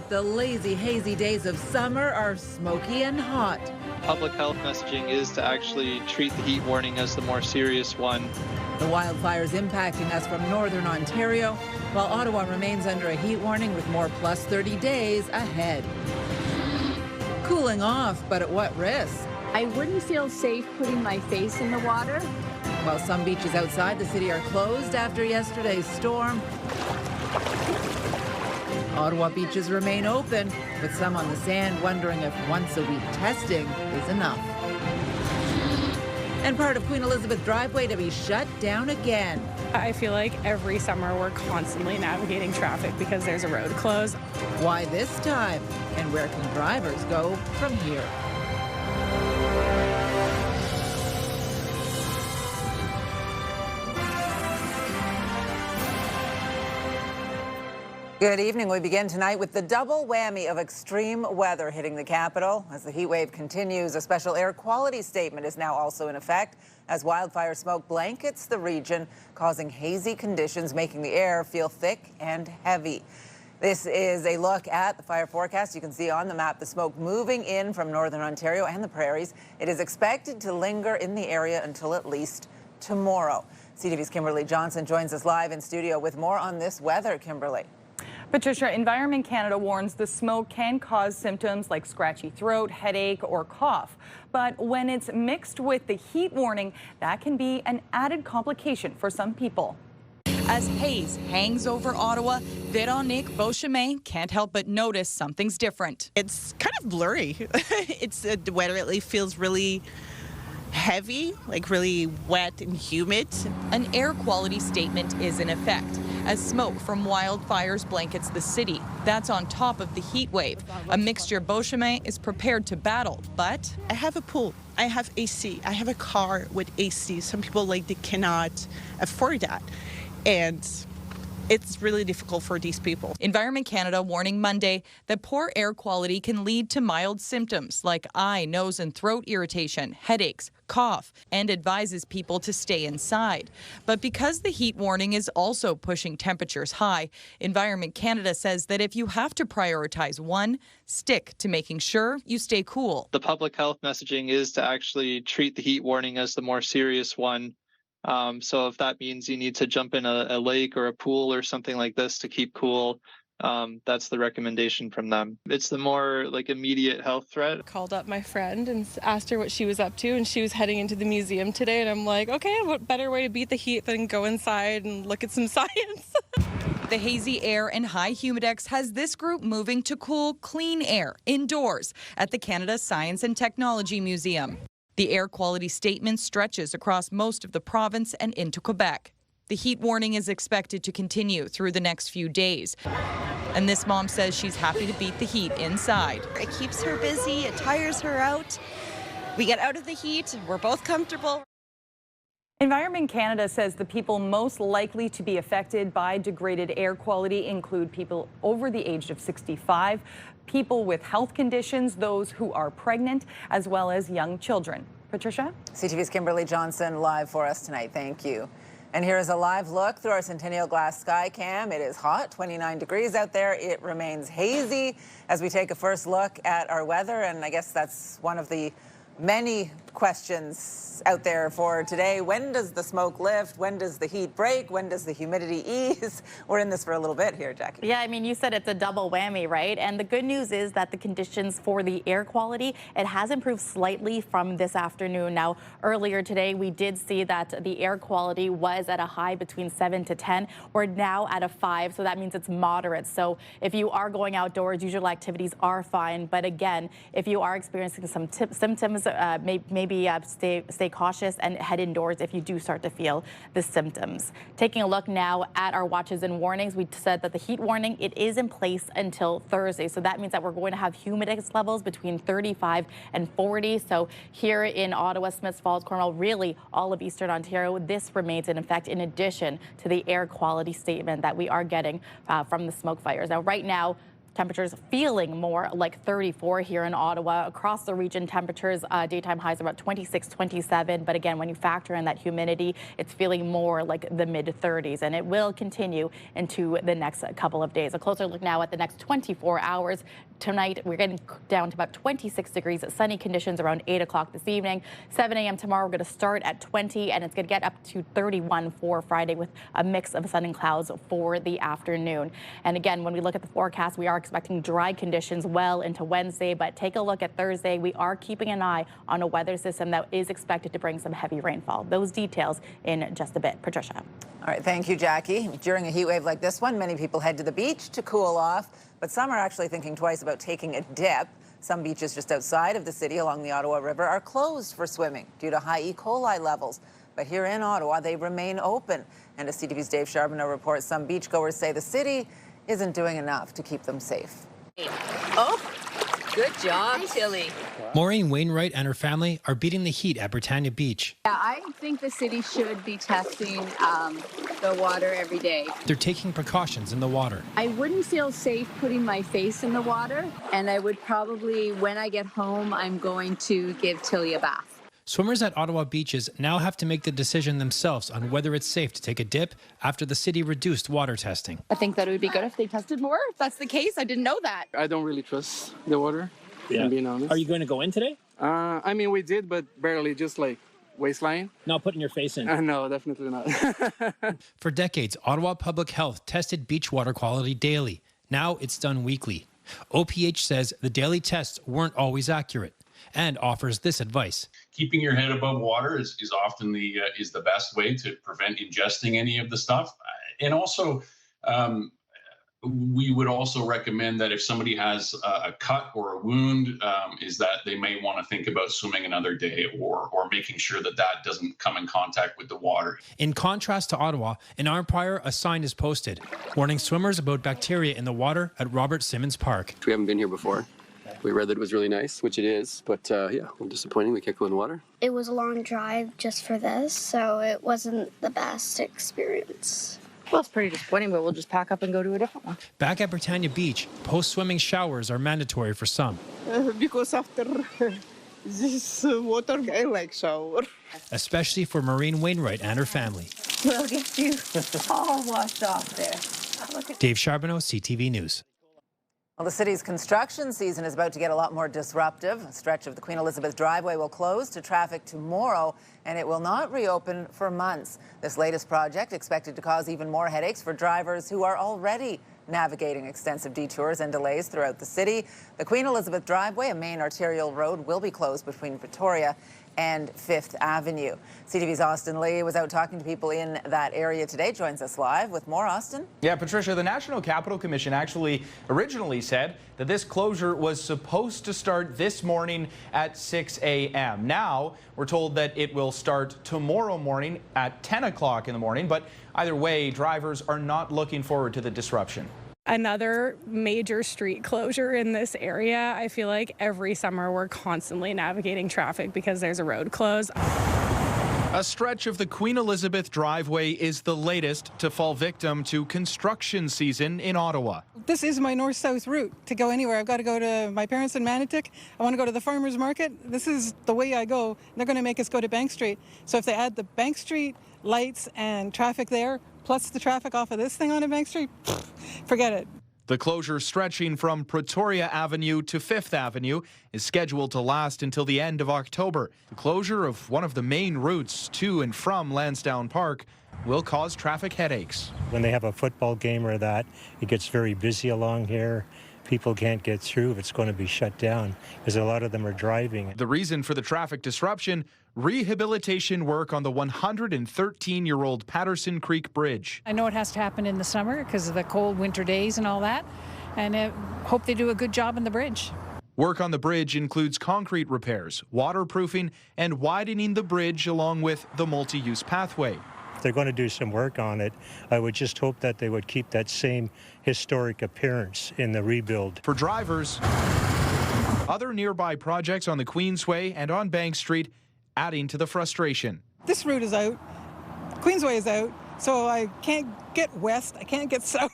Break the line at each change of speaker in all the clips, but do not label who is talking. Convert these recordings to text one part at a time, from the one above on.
but the lazy, hazy days of summer are smoky and hot.
Public health messaging is to actually treat the heat warning as the more serious one.
The wildfires impacting us from northern Ontario, while Ottawa remains under a heat warning with more plus 30 days ahead. Cooling off, but at what risk?
I wouldn't feel safe putting my face in the water.
While some beaches outside the city are closed after yesterday's storm, Ottawa beaches remain open, with some on the sand wondering if once-a-week testing is enough. And part of Queen Elizabeth Driveway to be shut down again.
I feel like every summer we're constantly navigating traffic because there's a road closed.
Why this time? And where can drivers go from here? Good evening. We begin tonight with the double whammy of extreme weather hitting the capital. As the heat wave continues, a special air quality statement is now also in effect as wildfire smoke blankets the region, causing hazy conditions, making the air feel thick and heavy. This is a look at the fire forecast. You can see on the map the smoke moving in from northern Ontario and the prairies. It is expected to linger in the area until at least tomorrow. CTV's Kimberly Johnson joins us live in studio with more on this weather. Kimberly.
Patricia, Environment Canada warns the smoke can cause symptoms like scratchy throat, headache, or cough. But when it's mixed with the heat warning, that can be an added complication for some people. As haze hangs over Ottawa, Véronique Beauchemin can't help but notice something's different.
It's kind of blurry. The weather lately feels really heavy, like really wet and humid.
An air quality statement is in effect as smoke from wildfires blankets the city. That's on top of the heat wave, a mixture Beauchemin is prepared to battle, but
I have a pool, I have AC, I have a car with AC. Some people they cannot afford that, and it's really difficult for these people.
Environment Canada warning Monday that poor air quality can lead to mild symptoms like eye, nose, and throat irritation, headaches, cough, and advises people to stay inside. But because the heat warning is also pushing temperatures high, Environment Canada says that if you have to prioritize one, stick to making sure you stay cool.
The public health messaging is to actually treat the heat warning as the more serious one. So if that means you need to jump in a lake or a pool or something like this to keep cool, that's the recommendation from them. It's the more immediate health threat.
Called up my friend and asked her what she was up to, and she was heading into the museum today, and I'm like, okay, what better way to beat the heat than go inside and look at some science?
The hazy air and high humidex has this group moving to cool, clean air indoors at the Canada Science and Technology Museum. The air quality statement stretches across most of the province and into Quebec. The heat warning is expected to continue through the next few days. And this mom says she's happy to beat the heat inside.
It keeps her busy, it tires her out. We get out of the heat, we're both comfortable.
Environment Canada says the people most likely to be affected by degraded air quality include people over the age of 65, people with health conditions, those who are pregnant, as well as young children. Patricia?
CTV's Kimberly Johnson live for us tonight. Thank you. And here is a live look through our Centennial Glass sky cam. It is hot, 29 degrees out there. It remains hazy as we take a first look at our weather. And I guess that's one of the many questions out there for today. When does the smoke lift? When does the heat break? When does the humidity ease? We're in this for a little bit here, Jackie.
Yeah, I mean, you said it's a double whammy, right? And the good news is that the conditions for the air quality, it has improved slightly from this afternoon. Now, earlier today, we did see that the air quality was at a high between 7 to 10. We're now at a 5, so that means it's moderate. So if you are going outdoors, usual activities are fine. But again, if you are experiencing some symptoms, maybe stay cautious and head indoors if you do start to feel the symptoms. Taking a look now at our watches and warnings, we said that the heat warning, it is in place until Thursday. So that means that we're going to have humidex levels between 35 and 40. So here in Ottawa, Smiths Falls, Cornwall, really all of Eastern Ontario, this remains in effect in addition to the air quality statement that we are getting from the smoke fires. Now, right now, Temperatures feeling more like 34 here in Ottawa. Across the region, temperatures, daytime highs about 26, 27. But again, when you factor in that humidity, it's feeling more like the mid-30s, and it will continue into the next couple of days. A closer look now at the next 24 hours. Tonight, we're getting down to about 26 degrees, sunny conditions around 8 o'clock this evening. 7 a.m. tomorrow, we're going to start at 20, and it's going to get up to 31 for Friday with a mix of sun and clouds for the afternoon. And again, when we look at the forecast, we are expecting dry conditions well into Wednesday, but take a look at Thursday. We are keeping an eye on a weather system that is expected to bring some heavy rainfall. Those details in just a bit. Patricia.
All right, thank you, Jackie. During a heat wave like this one, many people head to the beach to cool off, but some are actually thinking twice about taking a dip. Some beaches just outside of the city along the Ottawa River are closed for swimming due to high E. coli levels. But here in Ottawa, they remain open. And as CTV's Dave Charbonneau reports, some beachgoers say the city isn't doing enough to keep them safe.
Oh, good job, Tilly.
Maureen Wainwright and her family are beating the heat at Britannia Beach.
Yeah, I think the city should be testing the water every day.
They're taking precautions in the water.
I wouldn't feel safe putting my face in the water, and I would probably, when I get home, I'm going to give Tilly a bath.
Swimmers at Ottawa beaches now have to make the decision themselves on whether it's safe to take a dip after the city reduced water testing.
I think that it would be good if they tested more. If that's the case, I didn't know that.
I don't really trust the water, I'm being honest.
Are you going to go in today?
I mean, we did, but barely, just like waistline.
Not putting your face in?
No, definitely not.
For decades, Ottawa Public Health tested beach water quality daily. Now it's done weekly. OPH says the daily tests weren't always accurate and offers this advice.
Keeping your head above water is often the best way to prevent ingesting any of the stuff. And also, we would also recommend that if somebody has a cut or a wound, is that they may want to think about swimming another day or making sure that doesn't come in contact with the water.
In contrast to Ottawa, in Armpire, a sign is posted warning swimmers about bacteria in the water at Robert Simmons Park.
We haven't been here before. We read that it was really nice, which it is, but yeah, a little disappointing. We can't go in the water.
It was a long drive just for this, so it wasn't the best experience.
Well, it's pretty disappointing, but we'll just pack up and go to a different one.
Back at Britannia Beach, post-swimming showers are mandatory for some.
Because after this water, I like shower.
Especially for Maureen Wainwright and her family.
We'll get you all washed off there.
Dave Charbonneau, CTV News.
Well, the city's construction season is about to get a lot more disruptive. A stretch of the Queen Elizabeth driveway will close to traffic tomorrow, and it will not reopen for months. This latest project expected to cause even more headaches for drivers who are already navigating extensive detours and delays throughout the city. The Queen Elizabeth driveway, a main arterial road, will be closed between Victoria and 5th Avenue. CTV's Austin Lee was out talking to people in that area today. Joins us live with more. Austin?
Yeah, Patricia, the National Capital Commission actually originally said that this closure was supposed to start this morning at 6 a.m. Now we're told that it will start tomorrow morning at 10 o'clock in the morning, but either way, drivers are not looking forward to the disruption.
Another major street closure in this area. I feel like every summer we're constantly navigating traffic because there's a road closed.
A stretch of the Queen Elizabeth driveway is the latest to fall victim to construction season in Ottawa.
This is my north-south route to go anywhere. I've got to go to my parents in Manotick. I want to go to the farmer's market. This is the way I go. They're going to make us go to Bank Street. So if they add the Bank Street lights and traffic there, plus the traffic off of this thing on a Bank Street, forget it.
The closure stretching from Pretoria Avenue to 5th Avenue is scheduled to last until the end of October. The closure of one of the main routes to and from Lansdowne Park will cause traffic headaches.
When they have a football game or that, it gets very busy along here. People can't get through if it's going to be shut down because a lot of them are driving.
The reason for the traffic disruption, rehabilitation work on the 113-year-old Patterson Creek Bridge.
I know it has to happen in the summer because of the cold winter days and all that, and I hope they do a good job on the bridge.
Work on the bridge includes concrete repairs, waterproofing, and widening the bridge along with the multi-use pathway.
If they're going to do some work on it, I would just hope that they would keep that same historic appearance in the rebuild.
For drivers, other nearby projects on the Queensway and on Bank Street adding to the frustration.
This route is out. Queensway is out. So I can't get west. I can't get south.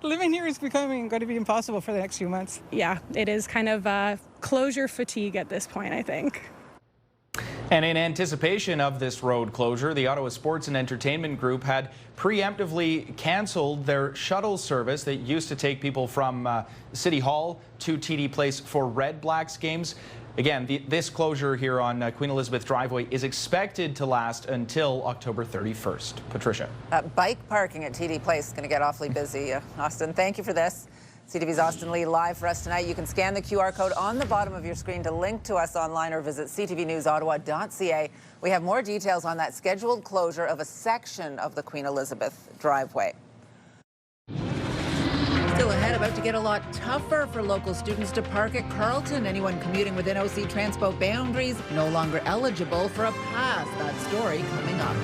Living here is going to be impossible for the next few months.
Yeah, it is kind of closure fatigue at this point, I think.
And in anticipation of this road closure, the Ottawa Sports and Entertainment Group had preemptively canceled their shuttle service that used to take people from City Hall to TD Place for Red Blacks games. Again, this closure here on Queen Elizabeth Driveway is expected to last until October 31st. Patricia.
Bike parking at TD Place is going to get awfully busy. Austin, thank you for this. CTV's Austin Lee live for us tonight. You can scan the QR code on the bottom of your screen to link to us online or visit ctvnewsottawa.ca. We have more details on that scheduled closure of a section of the Queen Elizabeth Driveway. Still ahead, about to get a lot tougher for local students to park at Carleton. Anyone commuting within OC Transpo boundaries no longer eligible for a pass. That story coming up.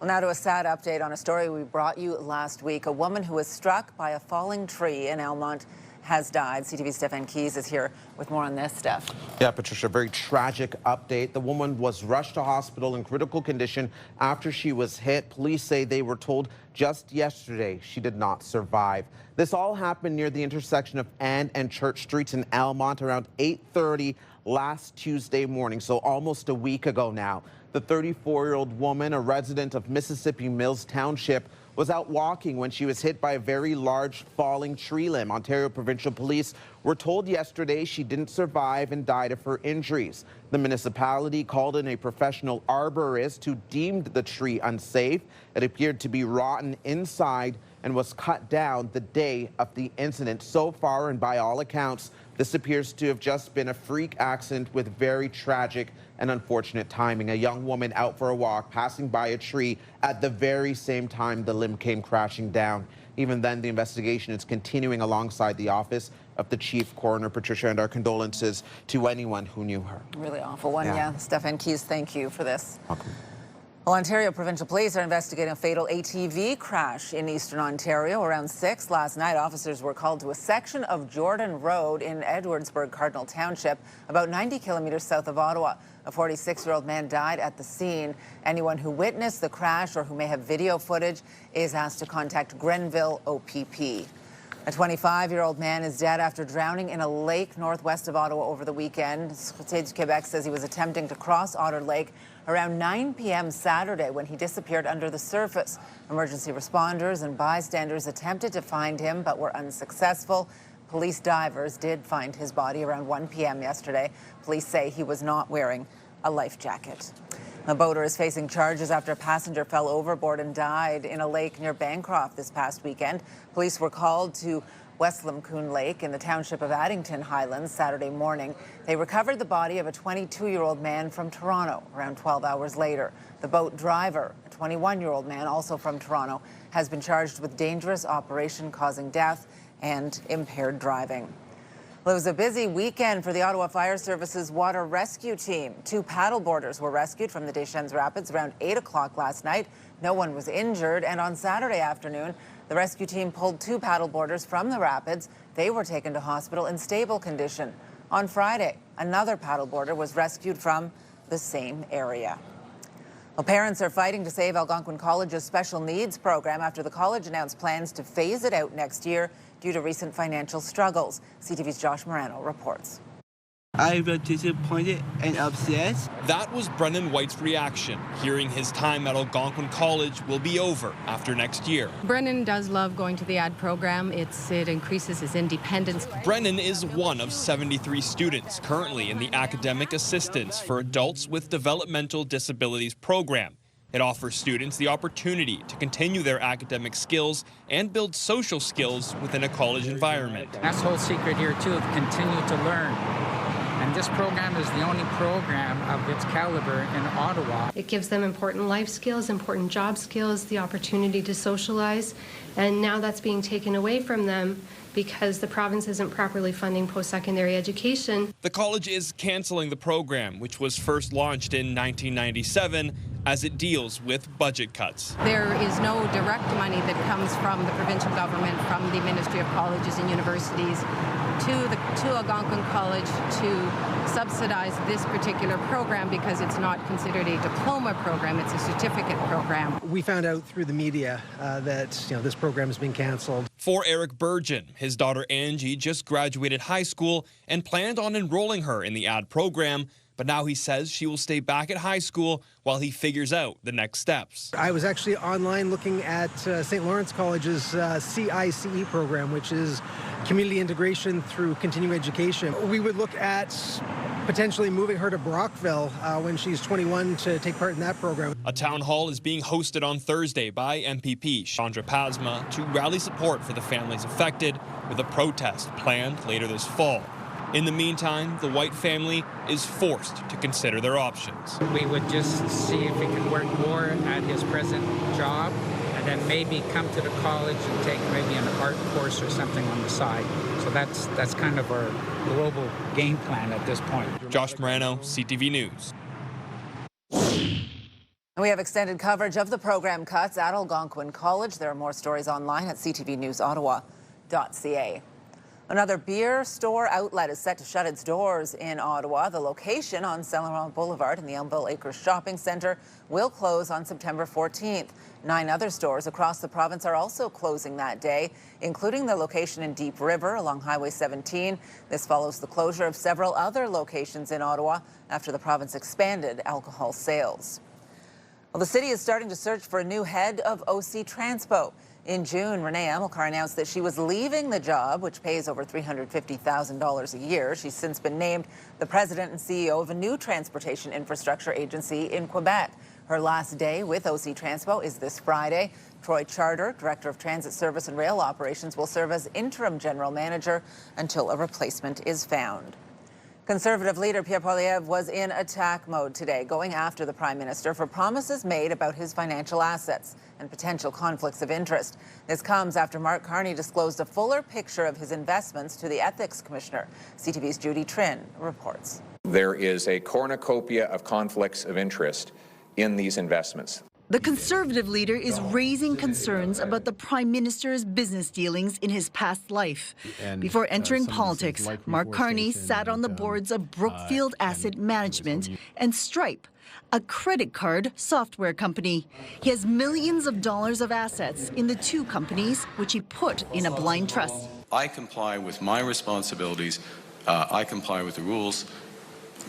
Well, now to a sad update on a story we brought you last week. A woman who was struck by a falling tree in Almont has died. CTV's Stefan Keys is here with more on this, Steph.
Yeah, Patricia, very tragic update. The woman was rushed to hospital in critical condition after she was hit. Police say they were told just yesterday she did not survive. This all happened near the intersection of Ann and Church Streets in Almont around 8:30 last Tuesday morning, so almost a week ago now. The 34-year-old woman, a resident of Mississippi Mills Township, was out walking when she was hit by a very large falling tree limb. Ontario Provincial Police were told yesterday she didn't survive and died of her injuries. The municipality called in a professional arborist who deemed the tree unsafe. It appeared to be rotten inside and was cut down the day of the incident. So far, and by all accounts, this appears to have just been a freak accident with very tragic and unfortunate timing. A young woman out for a walk, passing by a tree at the very same time the limb came crashing down. Even then, the investigation is continuing alongside the office of the chief coroner, Patricia, and our condolences to anyone who knew her.
Really awful one, yeah. Stefan Keys, thank you for this.
Welcome.
Well, Ontario Provincial Police are investigating a fatal ATV crash in eastern Ontario. Around 6 last night, officers were called to a section of Jordan Road in Edwardsburg, Cardinal Township, about 90 kilometers south of Ottawa. A 46-year-old man died at the scene. Anyone who witnessed the crash or who may have video footage is asked to contact Grenville OPP. A 25-year-old man is dead after drowning in a lake northwest of Ottawa over the weekend. State Quebec says he was attempting to cross Otter Lake around 9 p.m. Saturday when he disappeared under the surface. Emergency responders and bystanders attempted to find him but were unsuccessful. Police divers did find his body around 1 p.m. yesterday. Police say he was not wearing a life jacket. The boater is facing charges after a passenger fell overboard and died in a lake near Bancroft this past weekend. Police were called to West Limcoon Lake in the township of Addington Highlands Saturday morning. They recovered the body of a 22-year-old man from Toronto around 12 hours later. The boat driver, a 21-year-old man also from Toronto, has been charged with dangerous operation causing death and impaired driving. Well, it was a busy weekend for the Ottawa Fire Service's water rescue team. 2 paddleboarders were rescued from the Deschênes Rapids around 8 o'clock last night. No one was injured, and on Saturday afternoon, the rescue team pulled 2 paddleboarders from the rapids. They were taken to hospital in stable condition. On Friday, another paddleboarder was rescued from the same area. Well, parents are fighting to save Algonquin College's special needs program after the college announced plans to phase it out next year due to recent financial struggles. CTV's Josh Morano reports.
I was disappointed and upset.
That was Brennan White's reaction, hearing his time at Algonquin College will be over after next year.
Brennan does love going to the ad program. It increases his independence.
Brennan is one of 73 students currently in the Academic Assistance for Adults with Developmental Disabilities program. It offers students the opportunity to continue their academic skills and build social skills within a college environment.
That's the whole secret here, too, of continue to learn. And this program is the only program of its caliber in Ottawa.
It gives them important life skills, important job skills, the opportunity to socialize, and now that's being taken away from them because the province isn't properly funding post-secondary education.
The college is canceling the program, which was first launched in 1997 as it deals with budget cuts.
There is no direct money that comes from the provincial government, from the Ministry of Colleges and Universities to Algonquin College to subsidize this particular program because it's not considered a diploma program, it's a certificate program.
We found out through the media that this program has been canceled.
For Eric Burgeon, his daughter Angie just graduated high school and planned on enrolling her in the AD program, but now he says she will stay back at high school while he figures out the next steps.
I was actually online looking at St. Lawrence College's CICE program, which is Community Integration through Continuing Education. We would look at potentially moving her to Brockville when she's 21 to take part in that program.
A town hall is being hosted on Thursday by MPP Chandra Pasma to rally support for the families affected, with a protest planned later this fall. In the meantime, the White family is forced to consider their options.
We would just see if he could work more at his present job and then maybe come to the college and take maybe an art course or something on the side. So that's kind of our global game plan at this point.
Josh Morano, CTV News.
And we have extended coverage of the program cuts at Algonquin College. There are more stories online at ctvnewsottawa.ca. Another beer store outlet is set to shut its doors in Ottawa. The location on Saint Laurent Boulevard in the Elmville Acres Shopping Centre will close on September 14th. 9 other stores across the province are also closing that day, including the location in Deep River along Highway 17. This follows the closure of several other locations in Ottawa after the province expanded alcohol sales. Well, the city is starting to search for a new head of OC Transpo. In June, Renee Amilcar announced that she was leaving the job, which pays over $350,000 a year. She's since been named the president and CEO of a new transportation infrastructure agency in Quebec. Her last day with OC Transpo is this Friday. Troy Charter, Director of Transit Service and Rail Operations, will serve as interim general manager until a replacement is found. Conservative leader Pierre Poilievre was in attack mode today, going after the Prime Minister for promises made about his financial assets and potential conflicts of interest. This comes after Mark Carney disclosed a fuller picture of his investments to the Ethics Commissioner. CTV's Judy Trinh reports.
There is a cornucopia of conflicts of interest in these investments.
The Conservative leader is raising concerns about the Prime Minister's business dealings in his past life. Before entering politics, Mark Carney sat on the boards of Brookfield Asset Management and Stripe, a credit card software company. He has millions of dollars of assets in the 2 companies, which he put in a blind trust.
I comply with my responsibilities. I comply with the rules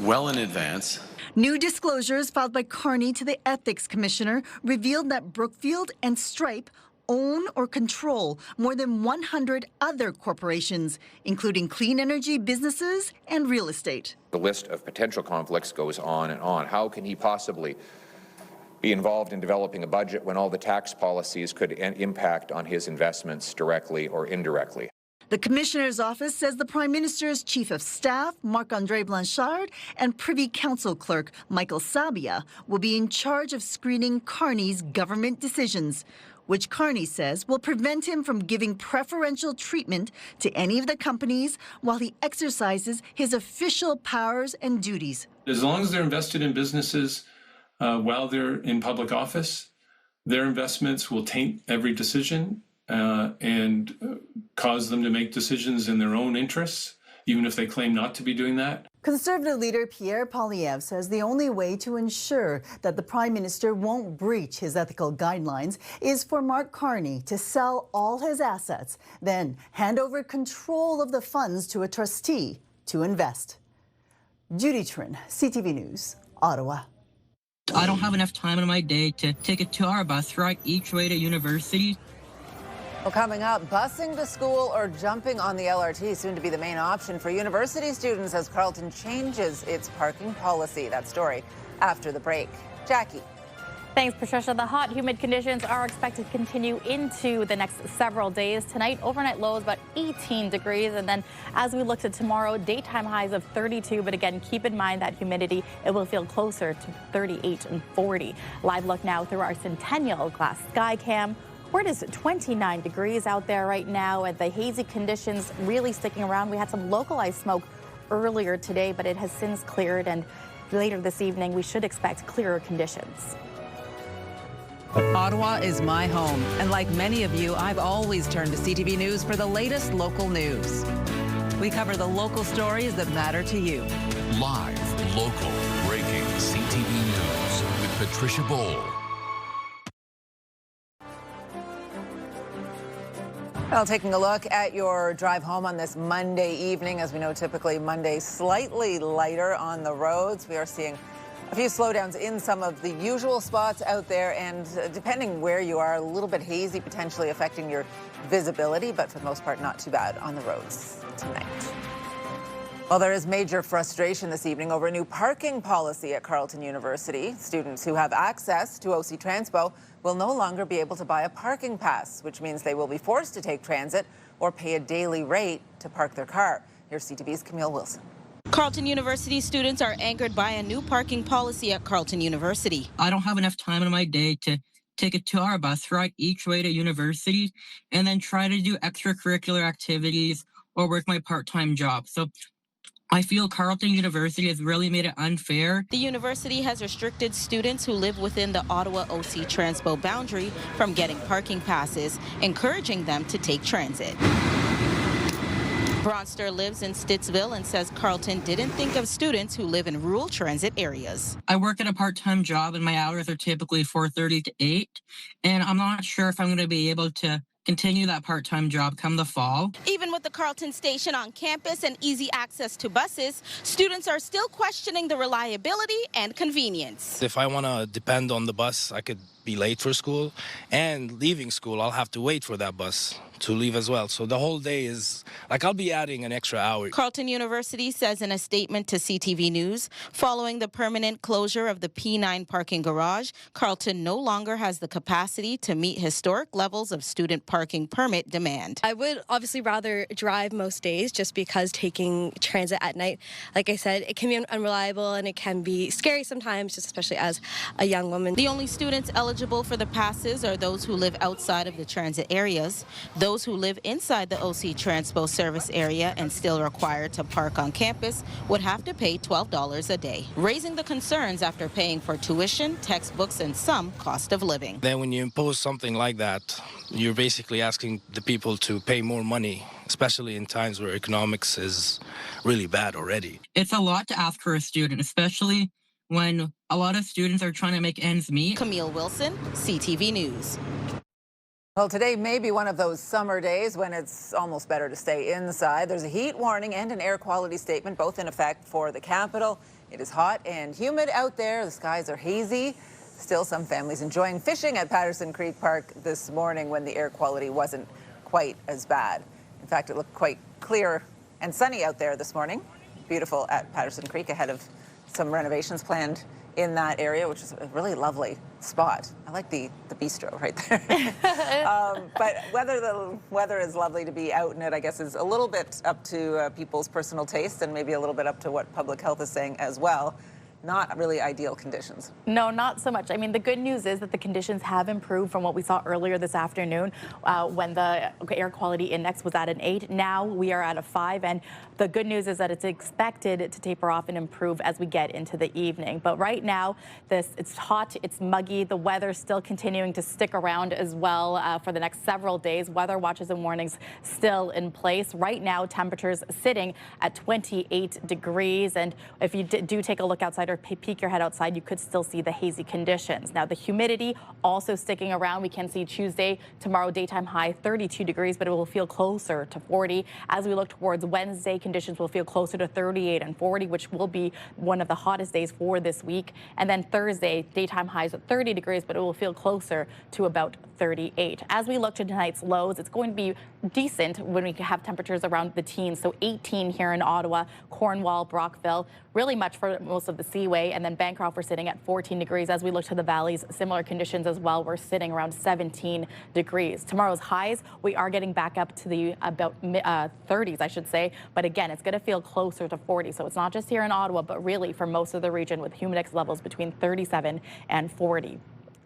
well in advance.
New disclosures filed by Carney to the Ethics Commissioner revealed that Brookfield and Stripe own or control more than 100 other corporations, including clean energy businesses and real estate.
The list of potential conflicts goes on and on. How can he possibly be involved in developing a budget when all the tax policies could impact on his investments directly or indirectly?
The Commissioner's office says the Prime Minister's Chief of Staff, Marc-André Blanchard, and Privy Council Clerk, Michael Sabia, will be in charge of screening Carney's government decisions, which Carney says will prevent him from giving preferential treatment to any of the companies while he exercises his official powers and duties.
As long as they're invested in businesses while they're in public office, their investments will taint every decision and cause them to make decisions in their own interests, even if they claim not to be doing that.
Conservative leader Pierre Poilievre says the only way to ensure that the Prime Minister won't breach his ethical guidelines is for Mark Carney to sell all his assets, then hand over control of the funds to a trustee to invest. Judy Trinh, CTV News, Ottawa.
I don't have enough time in my day to take a 2-hour bus ride each way to university.
Well, coming up, busing to school or jumping on the LRT, soon to be the main option for university students as Carleton changes its parking policy. That story after the break. Jackie.
Thanks, Patricia. The hot, humid conditions are expected to continue into the next several days. Tonight, overnight lows about 18 degrees. And then as we look to tomorrow, daytime highs of 32. But again, keep in mind that humidity, it will feel closer to 38 and 40. Live look now through our Centennial Glass Sky Cam. Where it is 29 degrees out there right now, and the hazy conditions really sticking around. We had some localized smoke earlier today, but it has since cleared, and later this evening we should expect clearer conditions.
Ottawa is my home, and like many of you, I've always turned to CTV News for the latest local news. We cover the local stories that matter to you.
Live, local, breaking CTV News with Patricia Bowl.
Well, taking a look at your drive home on this Monday evening. As we know, typically Monday slightly lighter on the roads. We are seeing a few slowdowns in some of the usual spots out there, and depending where you are, a little bit hazy, potentially affecting your visibility, but for the most part, not too bad on the roads tonight. Well, there is major frustration this evening over a new parking policy at Carleton University. Students who have access to OC Transpo will no longer be able to buy a parking pass, which means they will be forced to take transit or pay a daily rate to park their car. Here's CTV's Camille Wilson.
Carleton University students are angered by a new parking policy at Carleton University.
I don't have enough time in my day to take a 2-hour bus ride each way to university and then try to do extracurricular activities or work my part-time job. So I feel Carleton University has really made it unfair.
The university has restricted students who live within the Ottawa OC Transpo boundary from getting parking passes, encouraging them to take transit. Bronster lives in Stittsville and says Carleton didn't think of students who live in rural transit areas.
I work at a part-time job and my hours are typically 4:30 to 8, and I'm not sure if I'm going to be able to continue that part-time job come the fall.
Even with the Carleton station on campus and easy access to buses, students are still questioning the reliability and convenience.
If I want to depend on the bus, I could be late for school, and leaving school, I'll have to wait for that bus to leave as well. So the whole day is like I'll be adding an extra hour.
Carleton University says in a statement to CTV News, following the permanent closure of the P9 parking garage, Carleton no longer has the capacity to meet historic levels of student parking permit demand.
I would obviously rather drive most days just because taking transit at night, like I said, it can be unreliable and it can be scary sometimes, just especially as a young woman.
The only students eligible for the passes are those who live outside of the transit areas. Those who live inside the OC Transpo service area and still required to park on campus would have to pay $12 a day, raising the concerns after paying for tuition, textbooks, and some cost of living.
Then when you impose something like that, you're basically asking the people to pay more money, especially in times where economics is really bad already.
It's a lot to ask for a student, especially when a lot of students are trying to make ends meet.
Camille Wilson, CTV News.
Well, today may be one of those summer days when it's almost better to stay inside. There's a heat warning and an air quality statement, both in effect for the capital. It is hot and humid out there. The skies are hazy. Still, some families enjoying fishing at Patterson Creek Park this morning when the air quality wasn't quite as bad. In fact, it looked quite clear and sunny out there this morning. Beautiful at Patterson Creek ahead of some renovations planned in that area, which is a really lovely spot. I like the bistro right there. But whether the weather is lovely to be out in it, I guess, is a little bit up to people's personal taste and maybe a little bit up to what public health is saying as well. Not really ideal conditions.
No, not so much. I mean, the good news is that the conditions have improved from what we saw earlier this afternoon when the air quality index was at an 8. Now we are at a 5, and the good news is that it's expected to taper off and improve as we get into the evening. But right now, it's hot, it's muggy. The weather's still continuing to stick around as well for the next several days. Weather watches and warnings still in place. Right now, temperatures sitting at 28 degrees. And if you do take a look outside or peek your head outside, you could still see the hazy conditions. Now, the humidity also sticking around. We can see Tuesday, tomorrow, daytime high 32 degrees, but it will feel closer to 40. As we look towards Wednesday, conditions will feel closer to 38 and 40, which will be one of the hottest days for this week. And then Thursday, daytime highs at 30 degrees, but it will feel closer to about 38. As we look to tonight's lows, it's going to be decent when we have temperatures around the teens. So 18 here in Ottawa, Cornwall, Brockville, really much for most of the Seaway, and then Bancroft we're sitting at 14 degrees. As we look to the valleys, similar conditions as well. We're sitting around 17 degrees. Tomorrow's highs, we are getting back up to the about 30s, I should say. But again, it's going to feel closer to 40. So it's not just here in Ottawa, but really for most of the region with humidex levels between 37 and 40.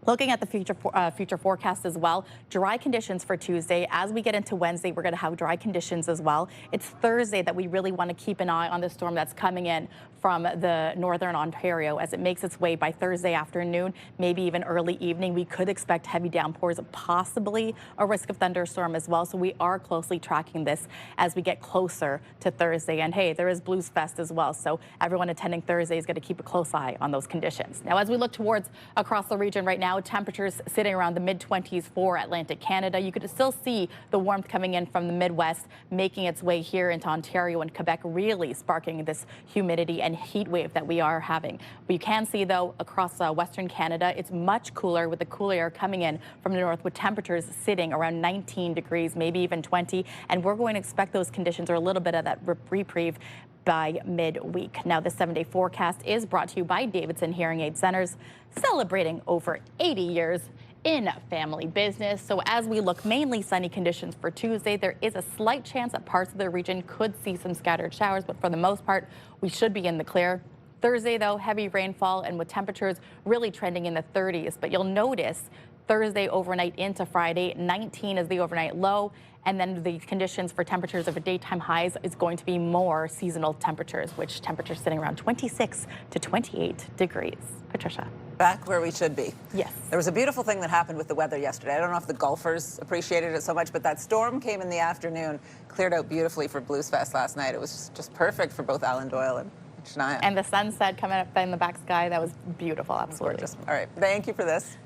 Looking at the future forecast as well, dry conditions for Tuesday. As we get into Wednesday, we're going to have dry conditions as well. It's Thursday that we really want to keep an eye on the storm that's coming in from the northern Ontario. As it makes its way by Thursday afternoon, maybe even early evening, we could expect heavy downpours, possibly a risk of thunderstorm as well. So we are closely tracking this as we get closer to Thursday. And hey, there is Blues Fest as well. So everyone attending Thursday is going to keep a close eye on those conditions. Now, as we look towards across the region right now, temperatures sitting around the mid-20s for Atlantic Canada. You could still see the warmth coming in from the Midwest, making its way here into Ontario and Quebec, really sparking this humidity and heat wave that we are having. But you can see, though, across Western Canada, it's much cooler with the cool air coming in from the north, with temperatures sitting around 19 degrees, maybe even 20. And we're going to expect those conditions or a little bit of that reprieve by midweek. Now, this 7-day forecast is brought to you by Davidson Hearing Aid Centers, celebrating over 80 years in family business. So as we look, mainly sunny conditions for Tuesday, there is a slight chance that parts of the region could see some scattered showers, but for the most part, we should be in the clear. Thursday, though, heavy rainfall and with temperatures really trending in the 30s. But you'll notice Thursday overnight into Friday, 19 is the overnight low. And then the conditions for temperatures of a daytime highs is going to be more seasonal temperatures, which temperatures sitting around 26 to 28 degrees. Patricia.
Back where we should be.
Yes.
There was a beautiful thing that happened with the weather yesterday. I don't know if the golfers appreciated it so much, but that storm came in the afternoon, cleared out beautifully for Blues Fest last night. It was just perfect for both Alan Doyle and Shania.
And the sunset coming up in the back sky, that was beautiful, absolutely.
Gorgeous. All right, thank you for this.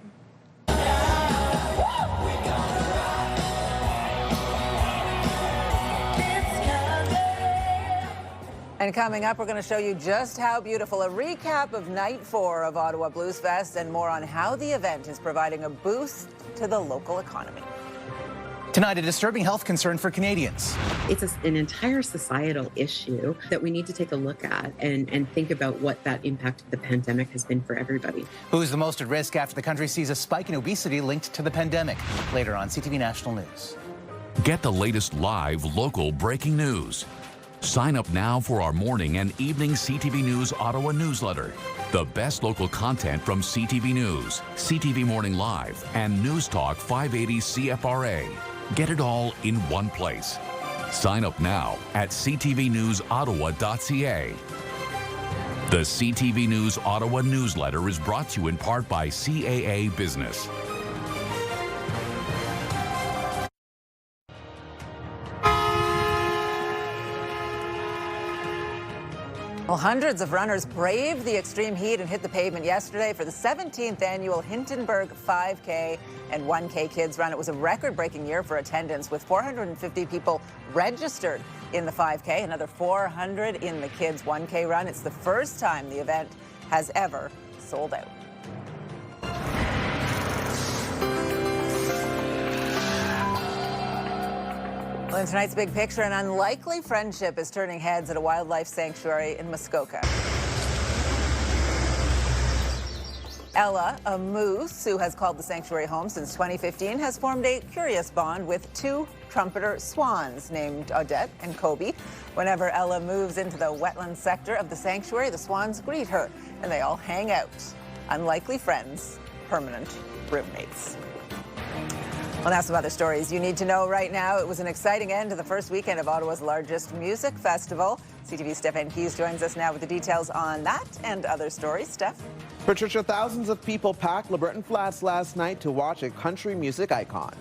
And coming up, we're going to show you just how beautiful, a recap of Night 4 of Ottawa Blues Fest, and more on how the event is providing a boost to the local economy.
Tonight, a disturbing health concern for Canadians.
It's an entire societal issue that we need to take a look at and think about what that impact of the pandemic has been for everybody.
Who's the most at risk after the country sees a spike in obesity linked to the pandemic? Later on CTV National News.
Get the latest live local breaking news. Sign up now for our morning and evening CTV News Ottawa newsletter. The best local content from CTV News, CTV Morning Live, and News Talk 580 CFRA. Get it all in one place. Sign up now at ctvnewsottawa.ca. The CTV News Ottawa newsletter is brought to you in part by CAA Business.
Well, hundreds of runners braved the extreme heat and hit the pavement yesterday for the 17th annual Hintonburg 5K and 1K Kids Run. It was a record-breaking year for attendance, with 450 people registered in the 5K, another 400 in the Kids 1K Run. It's the first time the event has ever sold out. Well, in tonight's big picture, an unlikely friendship is turning heads at a wildlife sanctuary in Muskoka. Ella, a moose who has called the sanctuary home since 2015, has formed a curious bond with two trumpeter swans named Odette and Kobe. Whenever Ella moves into the wetland sector of the sanctuary, the swans greet her, and they all hang out. Unlikely friends, permanent roommates. Well, now some other stories you need to know right now. It was an exciting end to the first weekend of Ottawa's largest music festival. CTV's Stephen Keys joins us now with the details on that and other stories. Steph?
Patricia, thousands of people packed LeBreton Flats last night to watch a country music icon.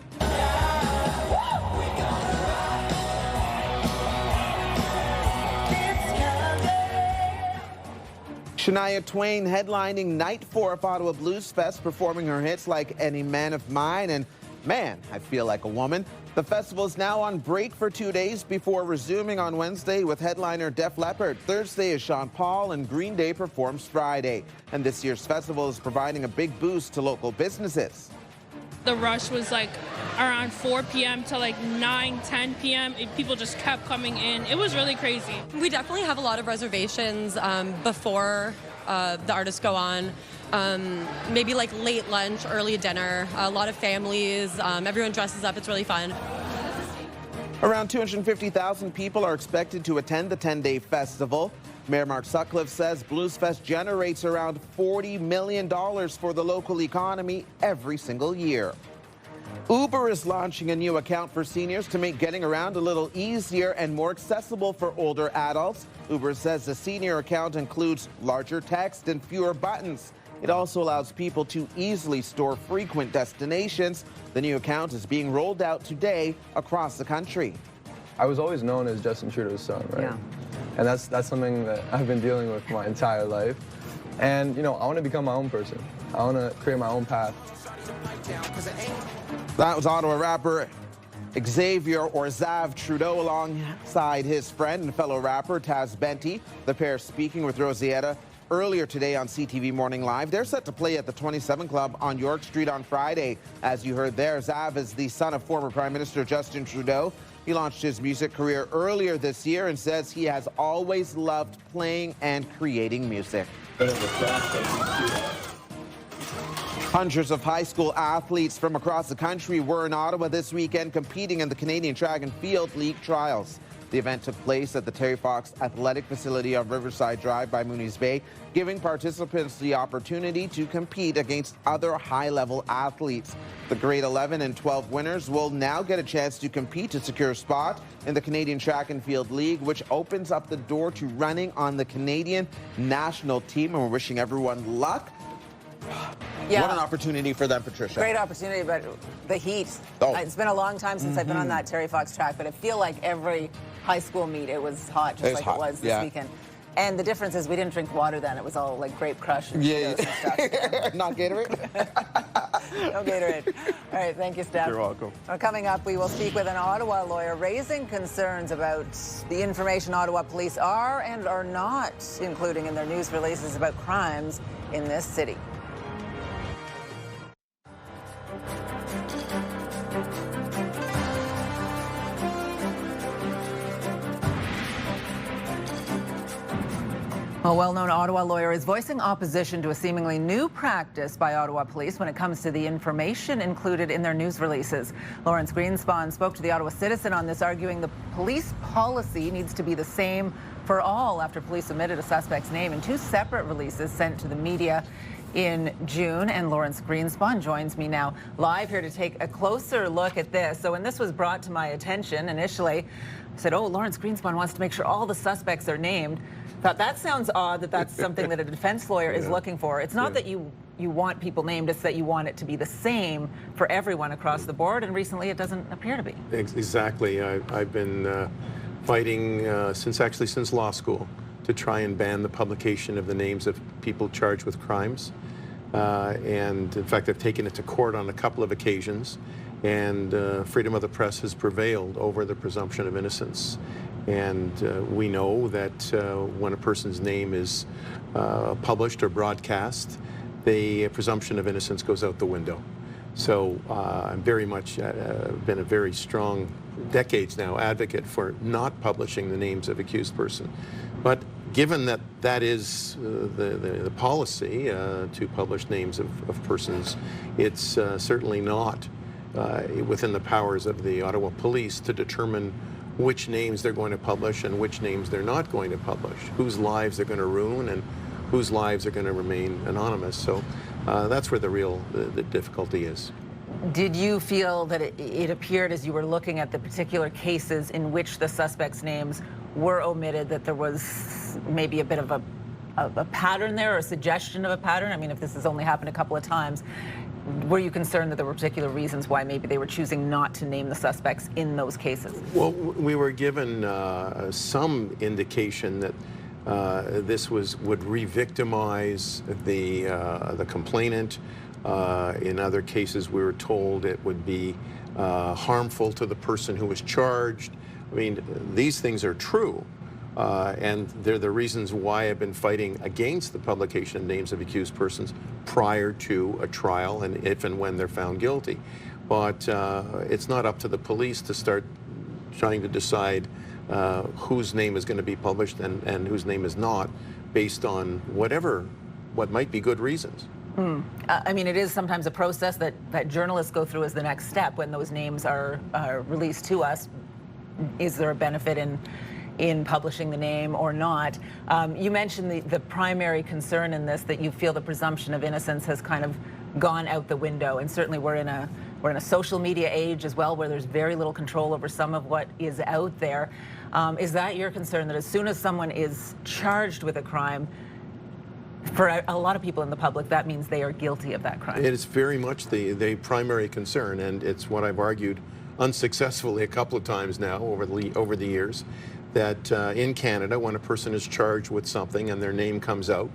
Shania Twain headlining Night 4 of Ottawa Blues Fest, performing her hits like Any Man of Mine and Man, I Feel Like a Woman. The festival is now on break for 2 days before resuming on Wednesday with headliner Def Leppard. Thursday is Sean Paul, and Green Day performs Friday. And this year's festival is providing a big boost to local businesses.
The rush was like around 4 p.m. to like 9, 10 p.m. People just kept coming in. It was really crazy.
We definitely have a lot of reservations before the artists go on. Maybe like late lunch, early dinner, a lot of families, everyone dresses up, it's really fun.
Around 250,000 people are expected to attend the 10-day festival. Mayor Mark Sutcliffe says Blues Fest generates around $40 million for the local economy every single year. Uber is launching a new account for seniors to make getting around a little easier and more accessible for older adults. Uber says the senior account includes larger text and fewer buttons. It also allows people to easily store frequent destinations. The new account is being rolled out today across the country.
I was always known as Justin Trudeau's son, right? Yeah. And that's something that I've been dealing with my entire life. And, you know, I want to become my own person. I want to create my own path.
That was Ottawa rapper Xavier or Zav Trudeau alongside his friend and fellow rapper Taz Benty. The pair speaking with Rosietta earlier today on CTV Morning Live. They're set to play at the 27 Club on York Street on Friday. As you heard there, Zav is the son of former Prime Minister Justin Trudeau. He launched his music career earlier this year and says he has always loved playing and creating music. Hundreds of high school athletes from across the country were in Ottawa this weekend competing in the Canadian Track and Field League trials. The event took place at the Terry Fox Athletic Facility on Riverside Drive by Mooney's Bay, giving participants the opportunity to compete against other high-level athletes. The grade 11 and 12 winners will now get a chance to compete to secure a spot in the Canadian Track and Field League, which opens up the door to running on the Canadian national team, and we're wishing everyone luck. Yeah. What an opportunity for them, Patricia.
Great opportunity, but the heat. Oh. It's been a long time since I've been on that Terry Fox track, but I feel like every high school meet, it was hot, just like it was this weekend. And the difference is we didn't drink water then. It was all like grape crush and and stuff.
Not Gatorade?
No Gatorade. All right, thank you, Steph.
You're welcome.
Coming up, we will speak with an Ottawa lawyer raising concerns about the information Ottawa police are and are not including in their news releases about crimes in this city. A well-known Ottawa lawyer is voicing opposition to a seemingly new practice by Ottawa police when it comes to the information included in their news releases. Lawrence Greenspan spoke to the Ottawa Citizen on this, arguing the police policy needs to be the same for all after police omitted a suspect's name in two separate releases sent to the media in June. And Lawrence Greenspan joins me now live here to take a closer look at this. So when this was brought to my attention initially, I said, oh, Lawrence Greenspan wants to make sure all the suspects are named. Thought that sounds odd that that's something that a defense lawyer is looking for. It's not that you want people named, it's that you want it to be the same for everyone across the board, and recently it doesn't appear to be.
Exactly. I've been fighting since law school to try and ban the publication of the names of people charged with crimes. And in fact, I've taken it to court on a couple of occasions, and freedom of the press has prevailed over the presumption of innocence. And we know that when a person's name is published or broadcast, the presumption of innocence goes out the window. So I'm very much been a very strong, decades now, advocate for not publishing the names of accused person. But given that that is the policy to publish names of persons, it's certainly not within the powers of the Ottawa Police to determine which names they're going to publish and which names they're not going to publish, whose lives they're going to ruin and whose lives are going to remain anonymous. So that's where the difficulty is.
Did you feel that it appeared as you were looking at the particular cases in which the suspects' names were omitted that there was maybe a bit of a pattern there, or a suggestion of a pattern? I mean, if this has only happened a couple of times, were you concerned that there were particular reasons why maybe they were choosing not to name the suspects in those cases? Well,
we were given some indication that this would re-victimize the complainant. In other cases, we were told it would be harmful to the person who was charged. I mean, these things are true. And they're the reasons why I've been fighting against the publication of names of accused persons prior to a trial and if and when they're found guilty. But it's not up to the police to start trying to decide whose name is going to be published and whose name is not, based on what might be good reasons.
I mean, it is sometimes a process that journalists go through as the next step when those names are released to us. Is there a benefit in publishing the name or not. You mentioned the primary concern in this, that you feel the presumption of innocence has kind of gone out the window, and certainly we're in a social media age as well, where there's very little control over some of what is out there. Is that your concern, that as soon as someone is charged with a crime, for a lot of people in the public, that means they are guilty of that crime?
It is very much the primary concern, and it's what I've argued unsuccessfully a couple of times now over the years, that in Canada, when a person is charged with something and their name comes out,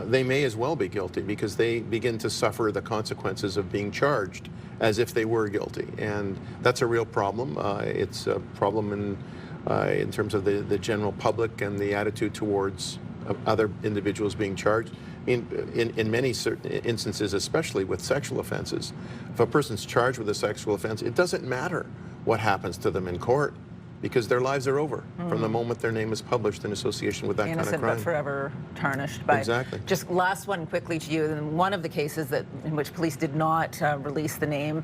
they may as well be guilty, because they begin to suffer the consequences of being charged as if they were guilty. And that's a real problem. It's a problem in terms of the general public and the attitude towards other individuals being charged. In many certain instances, especially with sexual offenses, if a person's charged with a sexual offense, it doesn't matter what happens to them in court, because their lives are over from the moment their name is published in association with that kind of crime.
Innocent but forever tarnished. By
exactly.
Just last one quickly to you. In one of the cases in which police did not release the name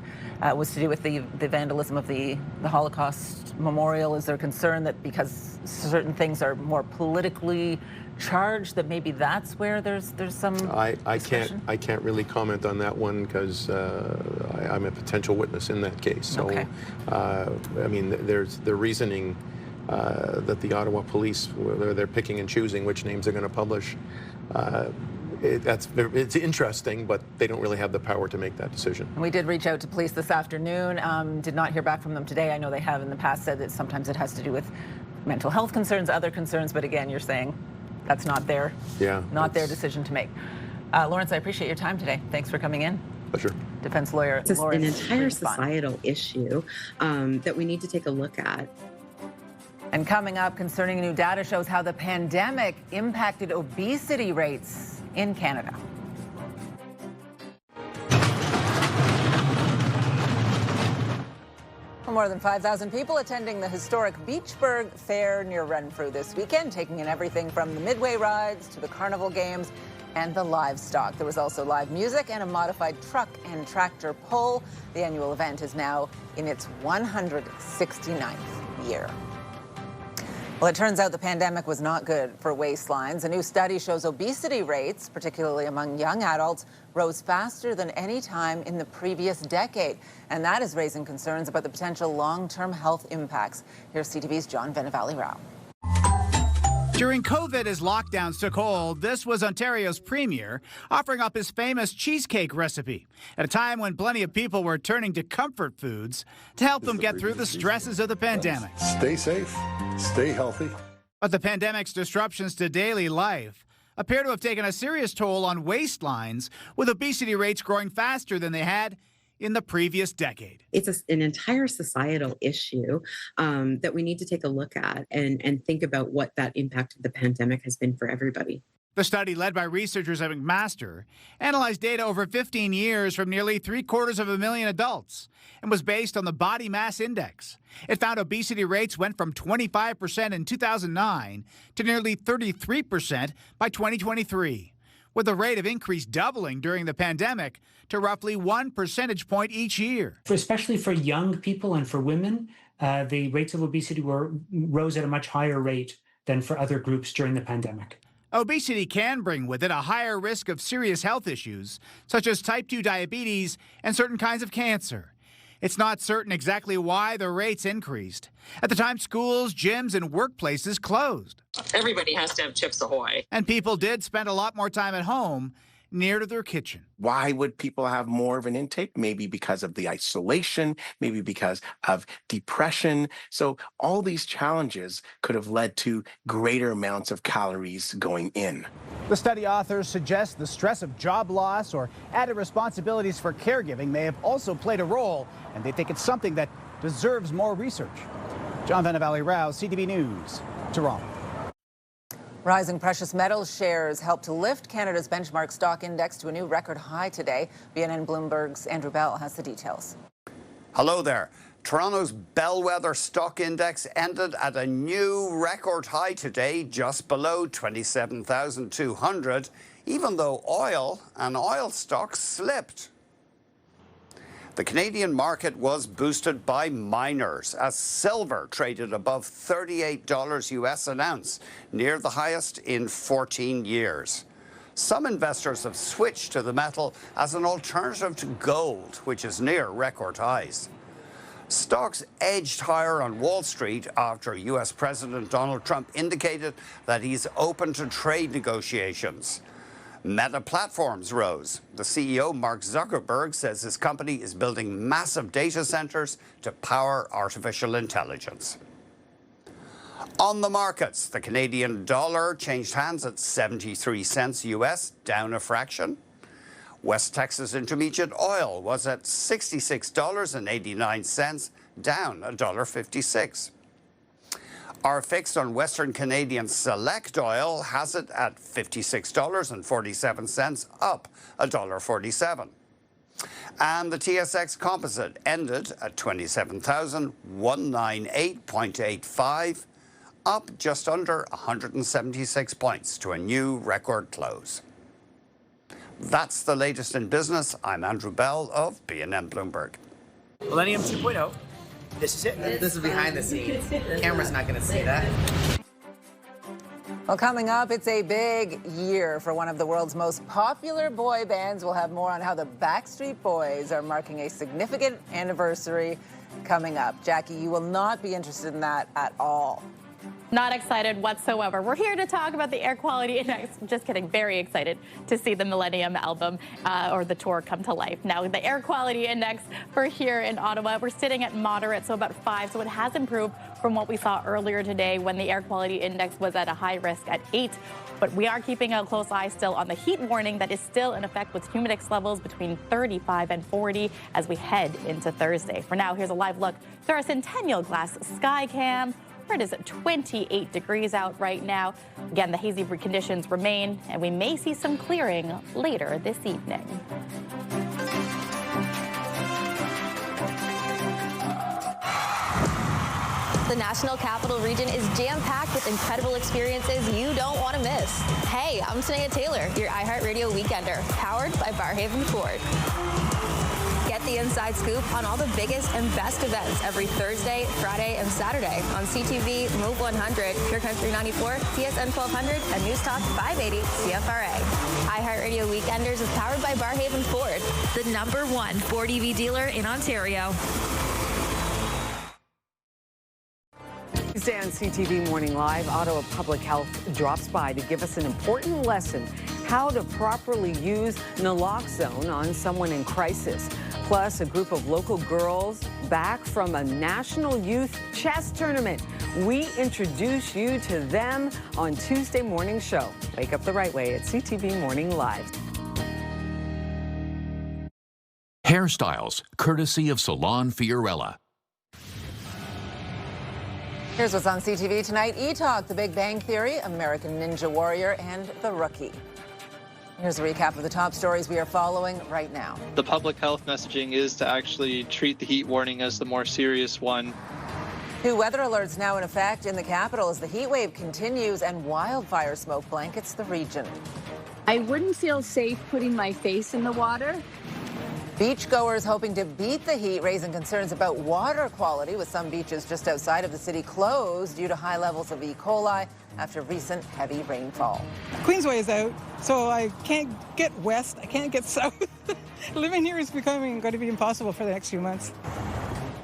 was to do with the vandalism of the Holocaust Memorial. Is there concern that because certain things are more politically charged, that maybe that's where there's some
I can't really comment on that one, because I'm a potential witness in that case. So
okay.
I mean, there's the reasoning that the Ottawa police, whether they're picking and choosing which names they're going to publish, it's interesting, but they don't really have the power to make that decision.
We did reach out to police this afternoon, did not hear back from them today. I know they have in the past said that sometimes it has to do with mental health concerns, other concerns, but again, you're saying that's not their decision to make. Lawrence, I appreciate your time today. Thanks for coming in.
Pleasure.
Defense lawyer.
It's an entire societal issue that we need to take a look at.
And coming up, concerning new data shows how the pandemic impacted obesity rates in Canada. More than 5,000 people attending the historic Beachburg Fair near Renfrew this weekend, taking in everything from the midway rides to the carnival games and the livestock. There was also live music and a modified truck and tractor pull. The annual event is now in its 169th year. Well, it turns out the pandemic was not good for waistlines. A new study shows obesity rates, particularly among young adults, rose faster than any time in the previous decade. And that is raising concerns about the potential long-term health impacts. Here's CTV's John Venevali-Rao.
During COVID, as lockdowns took hold, this was Ontario's premier offering up his famous cheesecake recipe at a time when plenty of people were turning to comfort foods to help them get through the stresses of the pandemic.
Stay safe, stay healthy.
But the pandemic's disruptions to daily life appear to have taken a serious toll on waistlines, with obesity rates growing faster than they had in the previous decade.
It's an entire societal issue that we need to take a look at and think about what that impact of the pandemic has been for everybody.
The study, led by researchers at McMaster, analyzed data over 15 years from nearly 750,000 adults and was based on the body mass index. It found obesity rates went from 25% in 2009 to nearly 33% by 2023, with the rate of increase doubling during the pandemic to roughly 1 percentage point each year.
Especially for young people and for women, the rates of obesity rose at a much higher rate than for other groups during the pandemic.
Obesity can bring with it a higher risk of serious health issues, such as type 2 diabetes and certain kinds of cancer. It's not certain exactly why the rates increased. At the time, schools, gyms, and workplaces closed.
Everybody has to have Chips Ahoy.
And people did spend a lot more time at home, near to their kitchen.
Why would people have more of an intake? Maybe because of the isolation, maybe because of depression. So all these challenges could have led to greater amounts of calories going in.
The study authors suggest the stress of job loss or added responsibilities for caregiving may have also played a role, and they think it's something that deserves more research. John Venevali-Rao, CTV News, Toronto.
Rising precious metals shares helped to lift Canada's benchmark stock index to a new record high today. BNN Bloomberg's Andrew Bell has the details.
Hello there. Toronto's bellwether stock index ended at a new record high today, just below 27,200, even though oil and oil stocks slipped. The Canadian market was boosted by miners as silver traded above $38 US an ounce, near the highest in 14 years. Some investors have switched to the metal as an alternative to gold, which is near record highs. Stocks edged higher on Wall Street after US President Donald Trump indicated that he's open to trade negotiations. Meta Platforms rose. The CEO, Mark Zuckerberg, says his company is building massive data centers to power artificial intelligence. On the markets, the Canadian dollar changed hands at 73 cents US, down a fraction. West Texas Intermediate oil was at $66.89, down $1.56. Our fixed on Western Canadian Select oil has it at $56.47, up $1.47. And the TSX Composite ended at 27,198.85, up just under 176 points to a new record close. That's the latest in business. I'm Andrew Bell of B&M Bloomberg.
Millennium 2.0. This is it.
This is behind the scenes. The camera's not going to see that.
Well, coming up, it's a big year for one of the world's most popular boy bands. We'll have more on how the Backstreet Boys are marking a significant anniversary coming up. Jackie, you will not be interested in that at all.
Not excited whatsoever. We're here to talk about the Air Quality Index. Just kidding. Very excited to see the Millennium album or the tour come to life. Now, the Air Quality Index for here in Ottawa, we're sitting at moderate, so about 5. So it has improved from what we saw earlier today when the Air Quality Index was at a high risk at 8. But we are keeping a close eye still on the heat warning that is still in effect with humidex levels between 35 and 40 as we head into Thursday. For now, here's a live look through our Centennial Glass sky cam. It is at 28 degrees out right now. Again, the hazy conditions remain, and we may see some clearing later this evening.
The National Capital Region is jam-packed with incredible experiences you don't want to miss. Hey, I'm Sanaya Taylor, your iHeartRadio Weekender, powered by Barhaven Ford. Get the inside scoop on all the biggest and best events every Thursday, Friday, and Saturday on CTV, Move 100, Pure Country 94, TSN 1200, and News Talk 580 CFRA. iHeartRadio Weekenders is powered by Barhaven Ford, the #1 Ford EV dealer in Ontario.
Tuesday on CTV Morning Live, Ottawa Public Health drops by to give us an important lesson, how to properly use naloxone on someone in crisis. Plus, a group of local girls back from a national youth chess tournament. We introduce you to them on Tuesday morning show. Wake up the right way at CTV Morning Live.
Hairstyles, courtesy of Salon Fiorella.
Here's what's on CTV tonight. E-Talk, The Big Bang Theory, American Ninja Warrior, and The Rookie. Here's a recap of the top stories we are following right now.
The public health messaging is to actually treat the heat warning as the more serious one.
2 weather alerts now in effect in the capital as the heat wave continues and wildfire smoke blankets the region.
I wouldn't feel safe putting my face in the water.
Beachgoers hoping to beat the heat, raising concerns about water quality, with some beaches just outside of the city closed due to high levels of E. coli after recent heavy rainfall.
Queensway is out, so I can't get west, I can't get south. Living here is going to be impossible for the next few months.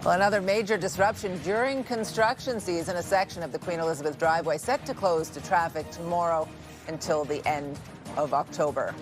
Well, another major disruption during construction season. A section of the Queen Elizabeth driveway set to close to traffic tomorrow until the end of October.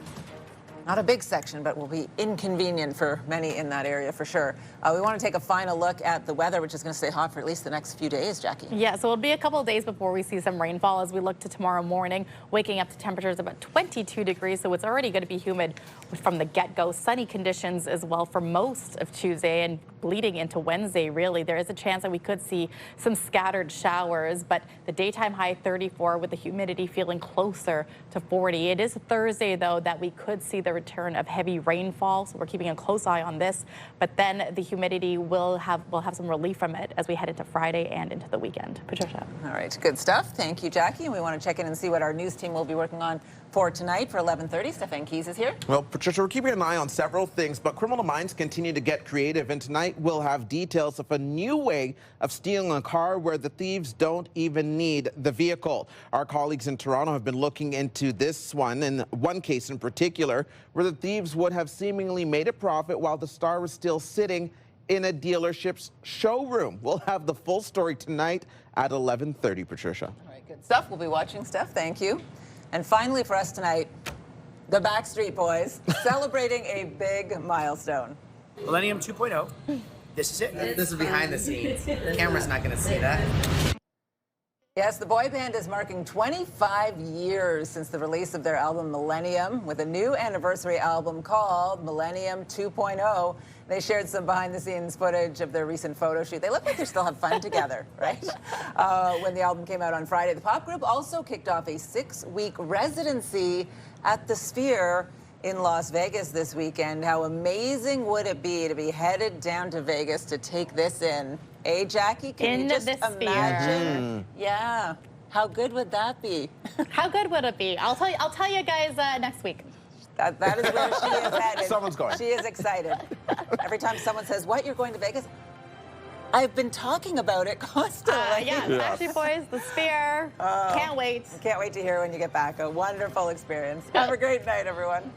Not a big section, but will be inconvenient for many in that area for sure. We want to take a final look at the weather, which is going to stay hot for at least the next few days, Jackie.
Yeah, so it'll be a couple of days before we see some rainfall as we look to tomorrow morning, waking up to temperatures about 22 degrees. So it's already going to be humid from the get-go. Sunny conditions as well for most of Tuesday and bleeding into Wednesday, really. There is a chance that we could see some scattered showers, but the daytime high 34 with the humidity feeling closer to 40. It is Thursday, though, that we could see the return of heavy rainfall, so we're keeping a close eye on this. But then the humidity will have some relief from it as we head into Friday and into the weekend. Patricia.
All right, good stuff. Thank you, Jackie. And we want to check in and see what our news team will be working on For tonight, for 11:30, Stefan Keys is here.
Well, Patricia, we're keeping an eye on several things, but criminal minds continue to get creative, and tonight we'll have details of a new way of stealing a car where the thieves don't even need the vehicle. Our colleagues in Toronto have been looking into this one, in one case in particular, where the thieves would have seemingly made a profit while the star was still sitting in a dealership's showroom. We'll have the full story tonight at 11:30, Patricia.
All right, good stuff. We'll be watching, Steph. Thank you. And finally for us tonight, the Backstreet Boys celebrating a big milestone.
Millennium 2.0. This is it.
This is behind the scenes. The camera's not going to see that.
Yes, the boy band is marking 25 years since the release of their album Millennium, with a new anniversary album called Millennium 2.0. They shared some behind-the-scenes footage of their recent photo shoot. They look like they still have fun together, right? When the album came out on Friday, the pop group also kicked off a 6-week residency at the Sphere in Las Vegas this weekend. How amazing would it be to be headed down to Vegas to take this in? Eh, Jackie? Can you just imagine? Yeah. How good would that be?
How good would it be? I'll tell you guys next week.
That is where she is headed.
Someone's going.
She is excited. Every time someone says, "What, you're going to Vegas?" I've been talking about it constantly.
Yeah, Backstreet Boys, the Sphere. Can't wait.
Can't wait to hear when you get back. A wonderful experience. Have a great night, everyone.